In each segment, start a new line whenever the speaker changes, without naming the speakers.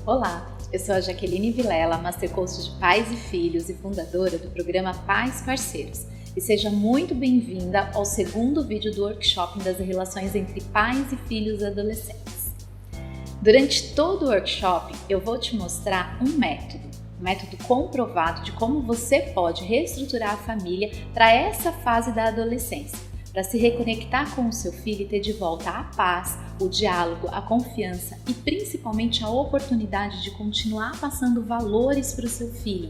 Olá, eu sou a Jaqueline Vilela, Master Coach de Pais e Filhos e fundadora do programa Pais Parceiros. E seja muito bem-vinda ao segundo vídeo do workshop das relações entre pais e filhos adolescentes. Durante todo o workshop, eu vou te mostrar um método comprovado de como você pode reestruturar a família para essa fase da adolescência, para se reconectar com o seu filho e ter de volta a paz, o diálogo, a confiança e principalmente a oportunidade de continuar passando valores para o seu filho,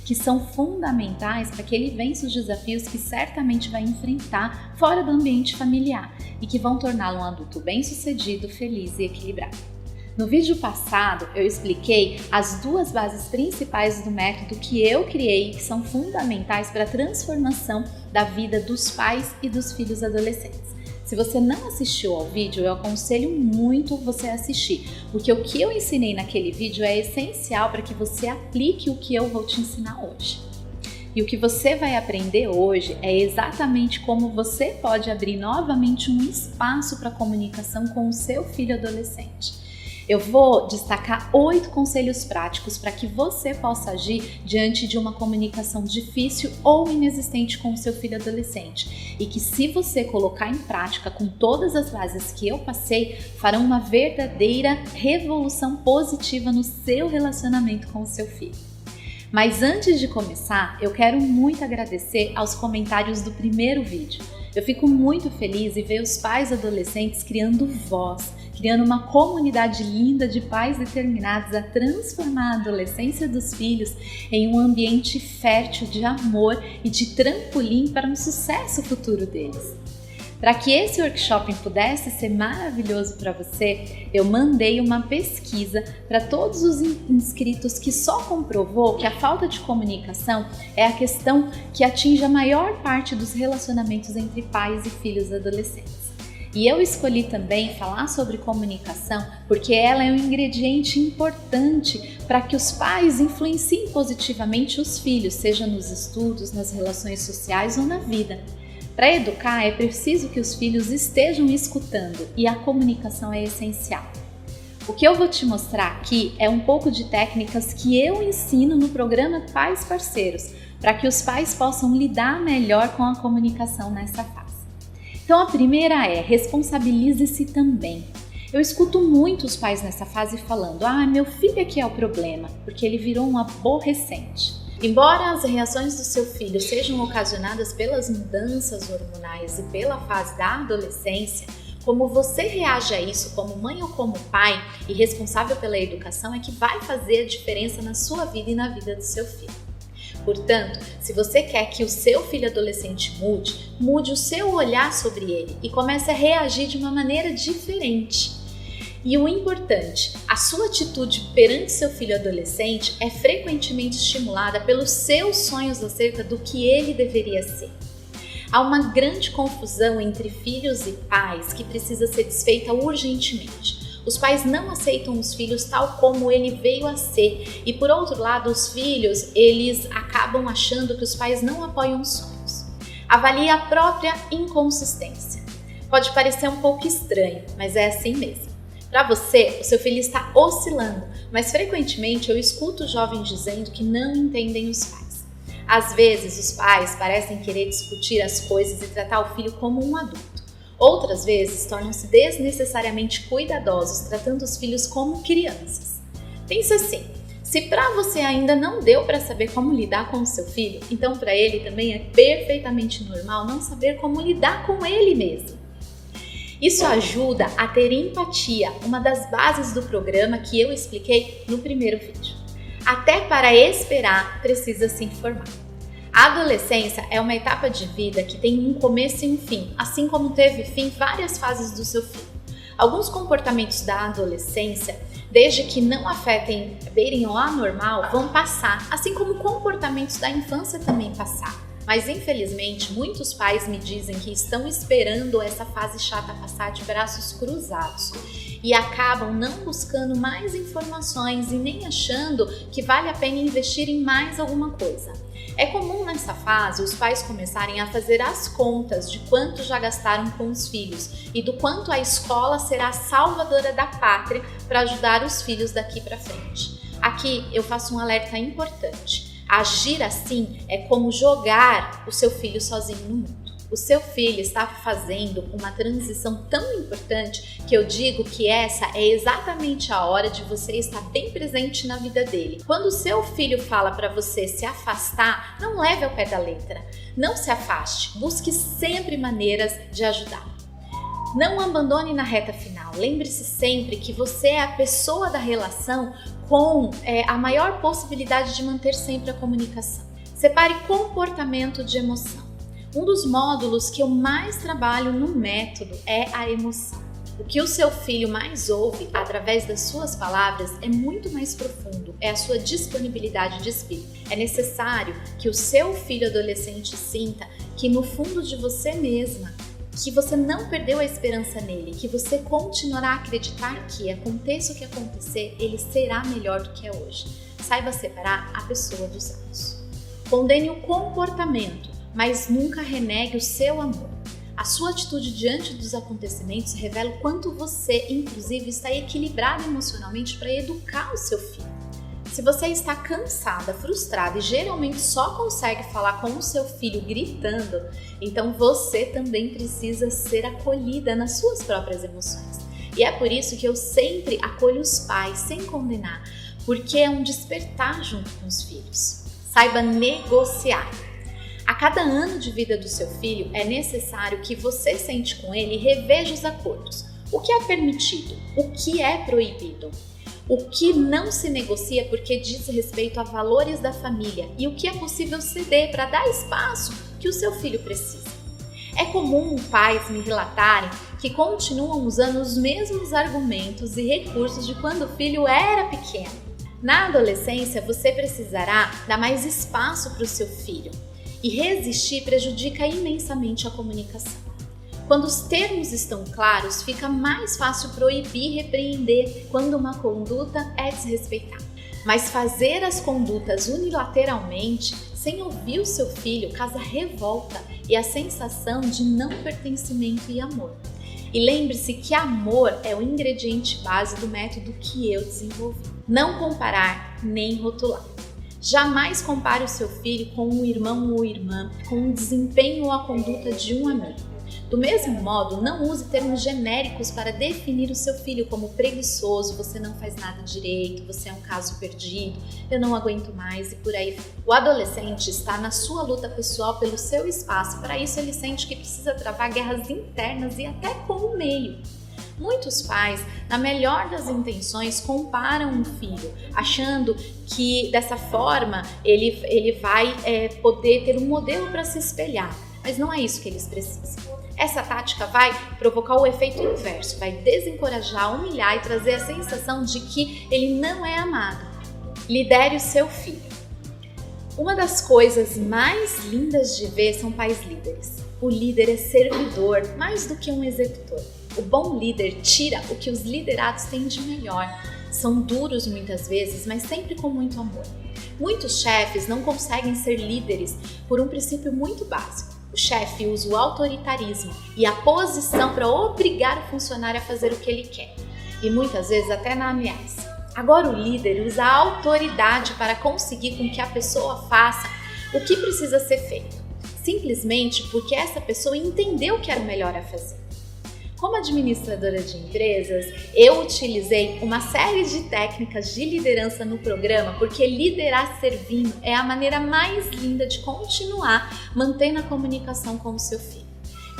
que são fundamentais para que ele vença os desafios que certamente vai enfrentar fora do ambiente familiar e que vão torná-lo um adulto bem-sucedido, feliz e equilibrado. No vídeo passado, eu expliquei as duas bases principais do método que eu criei e que são fundamentais para a transformação da vida dos pais e dos filhos adolescentes. Se você não assistiu ao vídeo, eu aconselho muito você assistir, porque o que eu ensinei naquele vídeo é essencial para que você aplique o que eu vou te ensinar hoje. E o que você vai aprender hoje é exatamente como você pode abrir novamente um espaço para comunicação com o seu filho adolescente. Eu vou destacar 8 conselhos práticos para que você possa agir diante de uma comunicação difícil ou inexistente com o seu filho adolescente e que, se você colocar em prática com todas as bases que eu passei, farão uma verdadeira revolução positiva no seu relacionamento com o seu filho. Mas antes de começar, eu quero muito agradecer aos comentários do primeiro vídeo. Eu fico muito feliz em ver os pais adolescentes criando voz, criando uma comunidade linda de pais determinados a transformar a adolescência dos filhos em um ambiente fértil de amor e de trampolim para um sucesso futuro deles. Para que esse workshop pudesse ser maravilhoso para você, eu mandei uma pesquisa para todos os inscritos que só comprovou que a falta de comunicação é a questão que atinge a maior parte dos relacionamentos entre pais e filhos adolescentes. E eu escolhi também falar sobre comunicação porque ela é um ingrediente importante para que os pais influenciem positivamente os filhos, seja nos estudos, nas relações sociais ou na vida. Para educar é preciso que os filhos estejam escutando e a comunicação é essencial. O que eu vou te mostrar aqui é um pouco de técnicas que eu ensino no programa Pais Parceiros, para que os pais possam lidar melhor com a comunicação nessa fase. Então a primeira é: responsabilize-se também. Eu escuto muitos pais nessa fase falando: meu filho é que é o problema, porque ele virou um aborrecente. Embora as reações do seu filho sejam ocasionadas pelas mudanças hormonais e pela fase da adolescência, como você reage a isso como mãe ou como pai e responsável pela educação é que vai fazer a diferença na sua vida e na vida do seu filho. Portanto, se você quer que o seu filho adolescente mude o seu olhar sobre ele e comece a reagir de uma maneira diferente. E o importante, a sua atitude perante seu filho adolescente é frequentemente estimulada pelos seus sonhos acerca do que ele deveria ser. Há uma grande confusão entre filhos e pais que precisa ser desfeita urgentemente. Os pais não aceitam os filhos tal como ele veio a ser e, por outro lado, os filhos, eles acabam achando que os pais não apoiam os sonhos. Avalie a própria inconsistência. Pode parecer um pouco estranho, mas é assim mesmo. Para você, o seu filho está oscilando, mas frequentemente eu escuto jovens dizendo que não entendem os pais. Às vezes, os pais parecem querer discutir as coisas e tratar o filho como um adulto. Outras vezes, tornam-se desnecessariamente cuidadosos, tratando os filhos como crianças. Pense assim: se para você ainda não deu para saber como lidar com o seu filho, então para ele também é perfeitamente normal não saber como lidar com ele mesmo. Isso ajuda a ter empatia, uma das bases do programa que eu expliquei no primeiro vídeo. Até para esperar, precisa se informar. A adolescência é uma etapa de vida que tem um começo e um fim, assim como teve fim várias fases do seu filho. Alguns comportamentos da adolescência, desde que não afetem, beirem ao anormal, vão passar, assim como comportamentos da infância também passaram. Mas infelizmente muitos pais me dizem que estão esperando essa fase chata passar de braços cruzados e acabam não buscando mais informações e nem achando que vale a pena investir em mais alguma coisa. É comum nessa fase os pais começarem a fazer as contas de quanto já gastaram com os filhos e do quanto a escola será a salvadora da pátria para ajudar os filhos daqui para frente. Aqui eu faço um alerta importante. Agir assim é como jogar o seu filho sozinho no mundo. O seu filho está fazendo uma transição tão importante que eu digo que essa é exatamente a hora de você estar bem presente na vida dele. Quando o seu filho fala para você se afastar, não leve ao pé da letra. Não se afaste, busque sempre maneiras de ajudar. Não abandone na reta final. Lembre-se sempre que você é a pessoa da relação com a maior possibilidade de manter sempre a comunicação. Separe comportamento de emoção. Um dos módulos que eu mais trabalho no método é a emoção. O que o seu filho mais ouve através das suas palavras é muito mais profundo, é a sua disponibilidade de espírito. É necessário que o seu filho adolescente sinta que no fundo de você mesma, que você não perdeu a esperança nele, que você continuará a acreditar que, aconteça o que acontecer, ele será melhor do que é hoje. Saiba separar a pessoa dos atos. Condene o comportamento, mas nunca renegue o seu amor. A sua atitude diante dos acontecimentos revela o quanto você, inclusive, está equilibrado emocionalmente para educar o seu filho. Se você está cansada, frustrada e geralmente só consegue falar com o seu filho gritando, então você também precisa ser acolhida nas suas próprias emoções. E é por isso que eu sempre acolho os pais sem condenar, porque é um despertar junto com os filhos. Saiba negociar. A cada ano de vida do seu filho, é necessário que você sente com ele e reveja os acordos. O que é permitido? O que é proibido? O que não se negocia porque diz respeito a valores da família e o que é possível ceder para dar espaço que o seu filho precisa. É comum pais me relatarem que continuam usando os mesmos argumentos e recursos de quando o filho era pequeno. Na adolescência, você precisará dar mais espaço para o seu filho. E resistir prejudica imensamente a comunicação. Quando os termos estão claros, fica mais fácil proibir e repreender quando uma conduta é desrespeitada. Mas fazer as condutas unilateralmente, sem ouvir o seu filho, causa revolta e a sensação de não pertencimento e amor. E lembre-se que amor é o ingrediente base do método que eu desenvolvi. Não comparar nem rotular. Jamais compare o seu filho com um irmão ou irmã, com o desempenho ou a conduta de um amigo. Do mesmo modo, não use termos genéricos para definir o seu filho como preguiçoso, você não faz nada direito, você é um caso perdido, eu não aguento mais e por aí. O adolescente está na sua luta pessoal pelo seu espaço, para isso ele sente que precisa travar guerras internas e até com o meio. Muitos pais, na melhor das intenções, comparam um filho, achando que dessa forma ele vai poder ter um modelo para se espelhar, mas não é isso que eles precisam. Essa tática vai provocar o efeito inverso, vai desencorajar, humilhar e trazer a sensação de que ele não é amado. Lidere o seu filho. Uma das coisas mais lindas de ver são pais líderes. O líder é servidor, mais do que um executor. O bom líder tira o que os liderados têm de melhor. São duros muitas vezes, mas sempre com muito amor. Muitos chefes não conseguem ser líderes por um princípio muito básico. O chefe usa o autoritarismo e a posição para obrigar o funcionário a fazer o que ele quer. E muitas vezes até na ameaça. Agora o líder usa a autoridade para conseguir com que a pessoa faça o que precisa ser feito. Simplesmente porque essa pessoa entendeu que era o melhor a fazer. Como administradora de empresas, eu utilizei uma série de técnicas de liderança no programa, porque liderar servindo é a maneira mais linda de continuar mantendo a comunicação com o seu filho.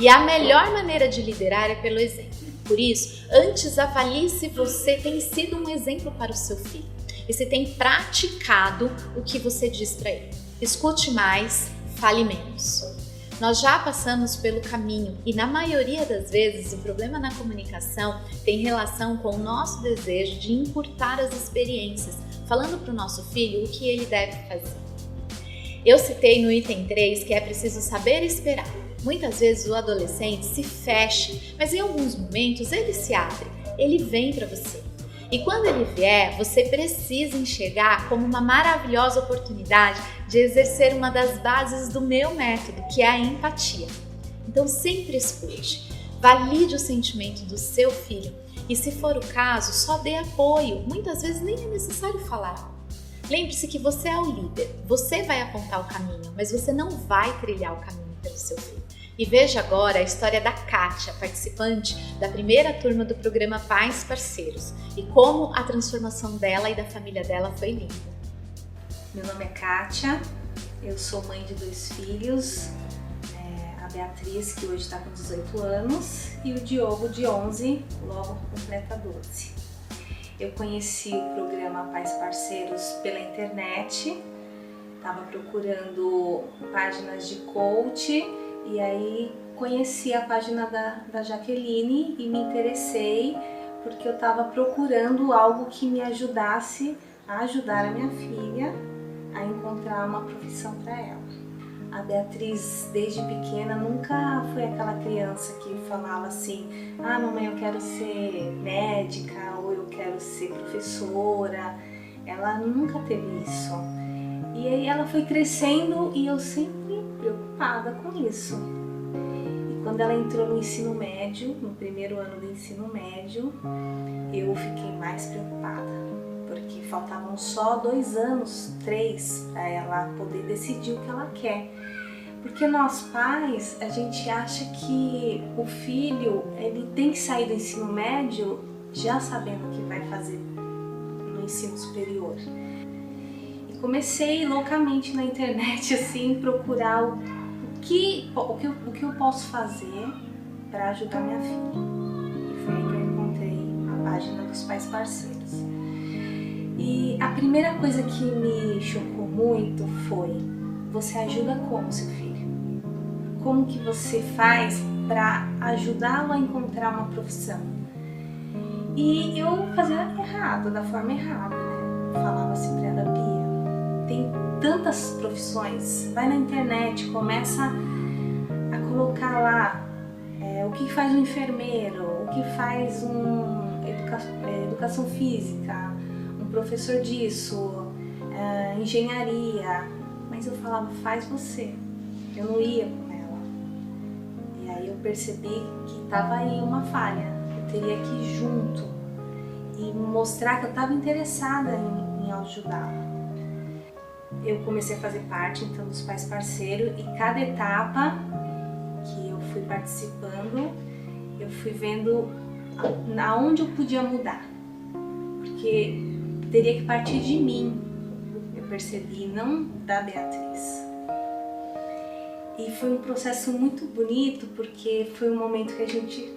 E a melhor maneira de liderar é pelo exemplo. Por isso, antes avalie se você tem sido um exemplo para o seu filho e se tem praticado o que você diz para ele. Escute mais, fale menos. Nós já passamos pelo caminho e na maioria das vezes o problema na comunicação tem relação com o nosso desejo de encurtar as experiências, falando para o nosso filho o que ele deve fazer. Eu citei no item 3 que é preciso saber esperar. Muitas vezes o adolescente se fecha, mas em alguns momentos ele se abre, ele vem para você. E quando ele vier, você precisa enxergar como uma maravilhosa oportunidade de exercer uma das bases do meu método, que é a empatia. Então sempre escute, valide o sentimento do seu filho e, se for o caso, só dê apoio. Muitas vezes nem é necessário falar. Lembre-se que você é o líder, você vai apontar o caminho, mas você não vai trilhar o caminho pelo seu filho. E veja agora a história da Kátia, participante da primeira turma do programa Pais Parceiros, e como a transformação dela e da família dela foi linda.
Meu nome é Kátia, eu sou mãe de 2 filhos, a Beatriz, que hoje está com 18 anos, e o Diogo, de 11, logo completa 12. Eu conheci o programa Pais Parceiros pela internet, estava procurando páginas de coach e aí conheci a página da Jaqueline e me interessei porque eu estava procurando algo que me ajudasse a ajudar a minha filha a encontrar uma profissão para ela. A Beatriz, desde pequena, nunca foi aquela criança que falava assim: ah, mamãe, eu quero ser médica ou eu quero ser professora. Ela nunca teve isso. E aí ela foi crescendo e eu sempre preocupada com isso. E quando ela entrou no ensino médio, no primeiro ano do ensino médio, eu fiquei mais preocupada, porque faltavam só 2 anos, 3, para ela poder decidir o que ela quer. Porque nós pais, a gente acha que o filho ele tem que sair do ensino médio já sabendo o que vai fazer no ensino superior. E comecei loucamente na internet assim procurar o que eu posso fazer para ajudar minha filha. E foi aí que eu encontrei a página dos Pais Parceiros. E a primeira coisa que me chocou muito foi: você ajuda como seu filho? Como que você faz para ajudá-lo a encontrar uma profissão? E eu fazia errado, da forma errada, né? Falava assim para ela: Bia, tem tantas profissões, vai na internet, começa a colocar lá o que faz um enfermeiro, o que faz educação física, um professor disso, engenharia. Mas eu falava: faz você. Eu não ia com ela. E aí eu percebi que estava aí uma falha. Eu teria que ir junto e mostrar que eu estava interessada em ajudá-la. Eu comecei a fazer parte então dos Pais Parceiros e cada etapa que eu fui participando, eu fui vendo aonde eu podia mudar. Porque teria que partir de mim, eu percebi, não da Beatriz. E foi um processo muito bonito, porque foi um momento que a gente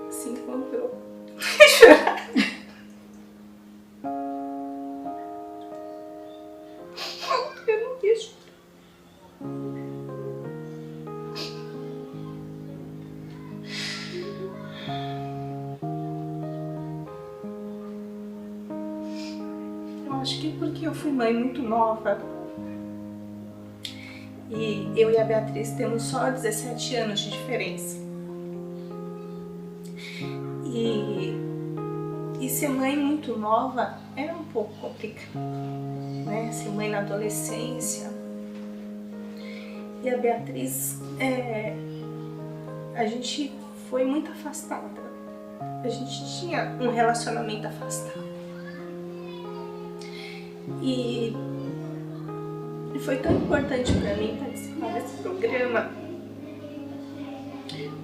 se encontrou. Eu não quis. Eu acho que porque eu fui mãe muito nova. E eu e a Beatriz temos só 17 anos de diferença. E ser mãe muito nova é um pouco complicado, né? Ser mãe na adolescência. E a Beatriz, a gente foi muito afastada. A gente tinha um relacionamento afastado. E foi tão importante para mim participar desse programa,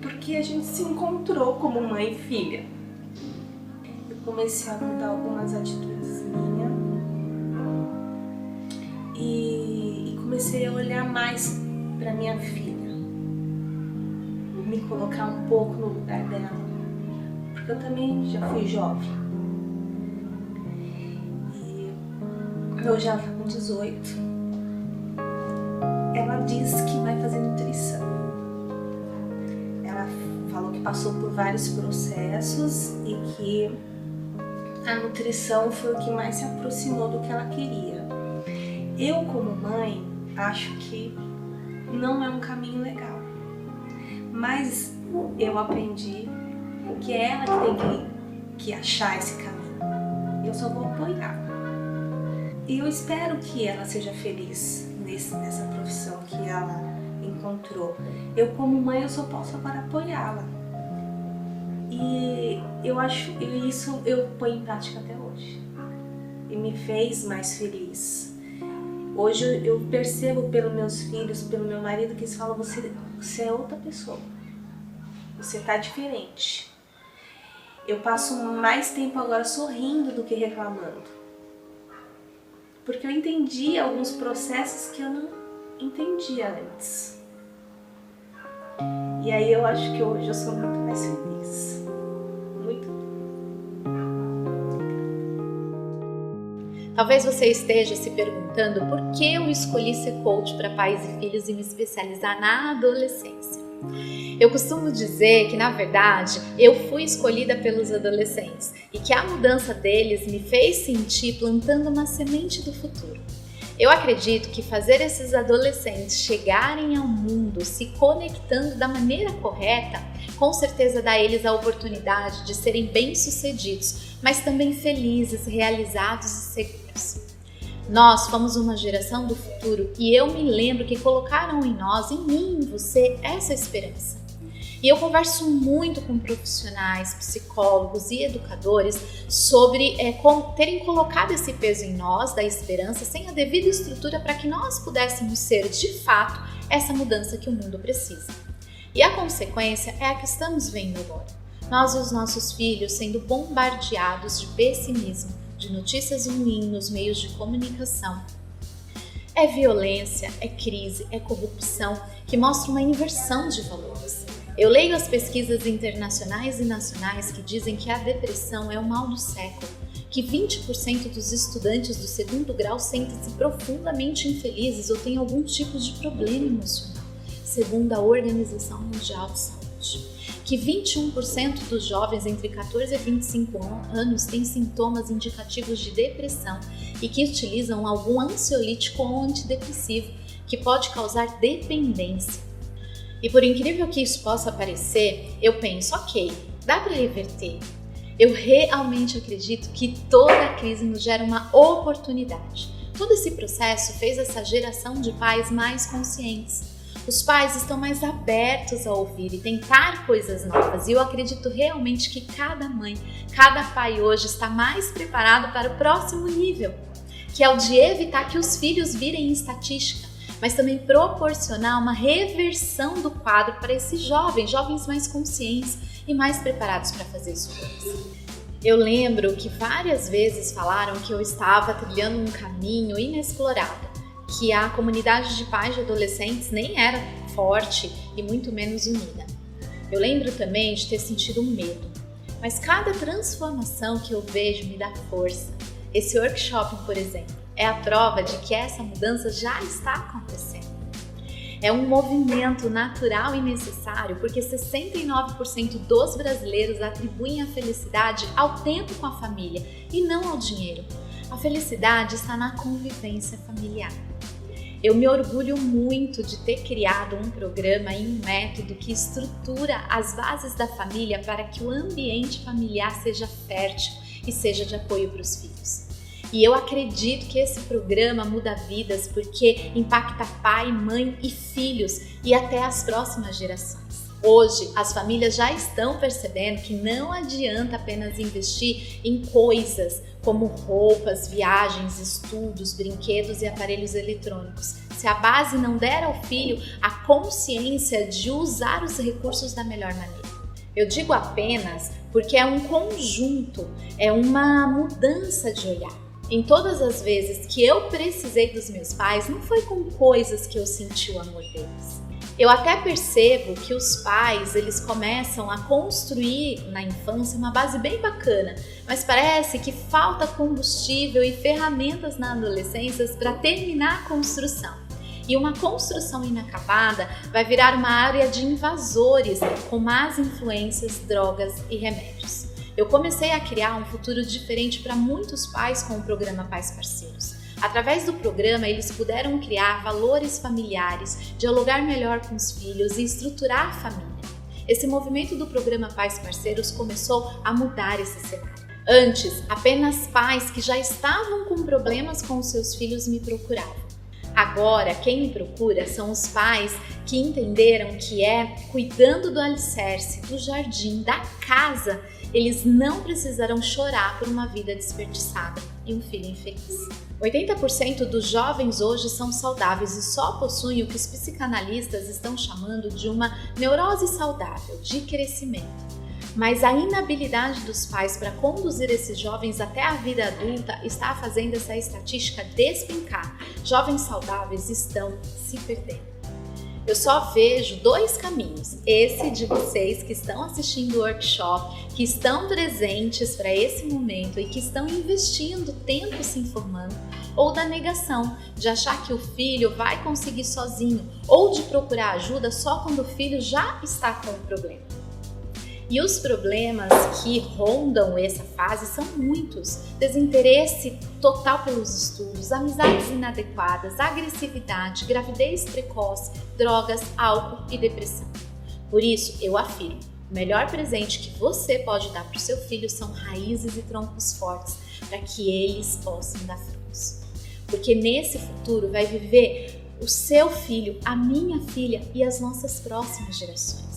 porque a gente se encontrou como mãe e filha. Eu comecei a mudar algumas atitudes minhas e comecei a olhar mais para minha filha, me colocar um pouco no lugar dela, porque eu também já fui jovem. E hoje ela está com 18. Ela disse que vai fazer nutrição. Ela falou que passou por vários processos e que a nutrição foi o que mais se aproximou do que ela queria. Eu, como mãe, acho que não é um caminho legal. Mas eu aprendi que é ela que tem que achar esse caminho. eu só vou apoiar. E eu espero que ela seja feliz nessa profissão que ela encontrou. Eu, como mãe, eu só posso agora apoiá-la. E eu acho que isso eu ponho em prática até hoje. E me fez mais feliz. Hoje eu percebo pelos meus filhos, pelo meu marido, que eles falam, você é outra pessoa. Você tá diferente. Eu passo mais tempo agora sorrindo do que reclamando. Porque eu entendi alguns processos que eu não entendia antes. E aí eu acho que hoje eu sou muito mais feliz. Muito.
Talvez você esteja se perguntando por que eu escolhi ser coach para pais e filhos e me especializar na adolescência. Eu costumo dizer que, na verdade, eu fui escolhida pelos adolescentes e que a mudança deles me fez sentir plantando uma semente do futuro. Eu acredito que fazer esses adolescentes chegarem ao mundo se conectando da maneira correta, com certeza dá a eles a oportunidade de serem bem-sucedidos, mas também felizes, realizados e seguros. Nós fomos uma geração do futuro e eu me lembro que colocaram em nós, em mim, em você, essa esperança. E eu converso muito com profissionais, psicólogos e educadores sobre terem colocado esse peso em nós, da esperança, sem a devida estrutura para que nós pudéssemos ser, de fato, essa mudança que o mundo precisa. E a consequência é a que estamos vendo agora. Nós e os nossos filhos sendo bombardeados de pessimismo, de notícias ruins nos meios de comunicação. É violência, é crise, é corrupção, que mostra uma inversão de valores. Eu leio as pesquisas internacionais e nacionais que dizem que a depressão é o mal do século, que 20% dos estudantes do 2º grau sentem-se profundamente infelizes ou têm algum tipo de problema emocional, segundo a Organização Mundial de Saúde, que 21% dos jovens entre 14 e 25 anos têm sintomas indicativos de depressão e que utilizam algum ansiolítico ou antidepressivo, que pode causar dependência. E por incrível que isso possa parecer, eu penso, ok, dá para reverter. Eu realmente acredito que toda crise nos gera uma oportunidade. Todo esse processo fez essa geração de pais mais conscientes. Os pais estão mais abertos a ouvir e tentar coisas novas. E eu acredito realmente que cada mãe, cada pai hoje está mais preparado para o próximo nível, que é o de evitar que os filhos virem estatística, mas também proporcionar uma reversão do quadro para esses jovens mais conscientes e mais preparados para fazer escolhas. Eu lembro que várias vezes falaram que eu estava trilhando um caminho inexplorado, que a comunidade de pais de adolescentes nem era forte e muito menos unida. Eu lembro também de ter sentido um medo, mas cada transformação que eu vejo me dá força. Esse workshop, por exemplo, é a prova de que essa mudança já está acontecendo. É um movimento natural e necessário porque 69% dos brasileiros atribuem a felicidade ao tempo com a família e não ao dinheiro. A felicidade está na convivência familiar. Eu me orgulho muito de ter criado um programa e um método que estrutura as bases da família para que o ambiente familiar seja fértil e seja de apoio para os filhos. E eu acredito que esse programa muda vidas porque impacta pai, mãe e filhos e até as próximas gerações. Hoje, as famílias já estão percebendo que não adianta apenas investir em coisas como roupas, viagens, estudos, brinquedos e aparelhos eletrônicos, se a base não der ao filho a consciência de usar os recursos da melhor maneira. Eu digo apenas porque é um conjunto, é uma mudança de olhar. Em todas as vezes que eu precisei dos meus pais, não foi com coisas que eu senti o amor deles. Eu até percebo que os pais, eles começam a construir na infância uma base bem bacana, mas parece que falta combustível e ferramentas na adolescência para terminar a construção. E uma construção inacabada vai virar uma área de invasores com más influências, drogas e remédios. Eu comecei a criar um futuro diferente para muitos pais com o programa Pais Parceiros. Através do programa, eles puderam criar valores familiares, dialogar melhor com os filhos e estruturar a família. Esse movimento do programa Pais Parceiros começou a mudar esse cenário. Antes, apenas pais que já estavam com problemas com os seus filhos me procuravam. Agora, quem me procura são os pais que entenderam que cuidando do alicerce, do jardim, da casa, eles não precisarão chorar por uma vida desperdiçada e um filho infeliz. 80% dos jovens hoje são saudáveis e só possuem o que os psicanalistas estão chamando de uma neurose saudável, de crescimento. Mas a inabilidade dos pais para conduzir esses jovens até a vida adulta está fazendo essa estatística despencar. Jovens saudáveis estão se perdendo. Eu só vejo 2 caminhos, esse de vocês que estão assistindo o workshop, que estão presentes para esse momento e que estão investindo tempo se informando, ou da negação, de achar que o filho vai conseguir sozinho, ou de procurar ajuda só quando o filho já está com o problema. E os problemas que rondam essa fase são muitos. Desinteresse total pelos estudos, amizades inadequadas, agressividade, gravidez precoce, drogas, álcool e depressão. Por isso, eu afirmo, o melhor presente que você pode dar para o seu filho são raízes e troncos fortes, para que eles possam dar frutos. Porque nesse futuro vai viver o seu filho, a minha filha e as nossas próximas gerações.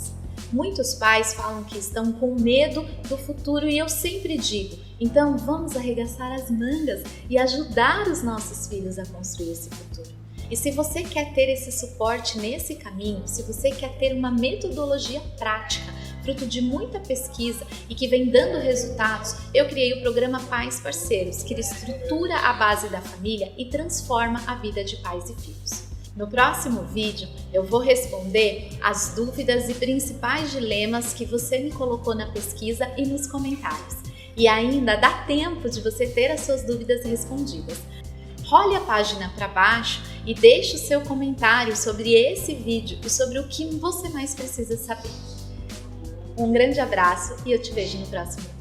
Muitos pais falam que estão com medo do futuro e eu sempre digo, então vamos arregaçar as mangas e ajudar os nossos filhos a construir esse futuro. E se você quer ter esse suporte nesse caminho, se você quer ter uma metodologia prática, fruto de muita pesquisa e que vem dando resultados, eu criei o programa Pais Parceiros, que estrutura a base da família e transforma a vida de pais e filhos. No próximo vídeo, eu vou responder as dúvidas e principais dilemas que você me colocou na pesquisa e nos comentários. E ainda dá tempo de você ter as suas dúvidas respondidas. Role a página para baixo e deixe o seu comentário sobre esse vídeo e sobre o que você mais precisa saber. Um grande abraço e eu te vejo no próximo vídeo.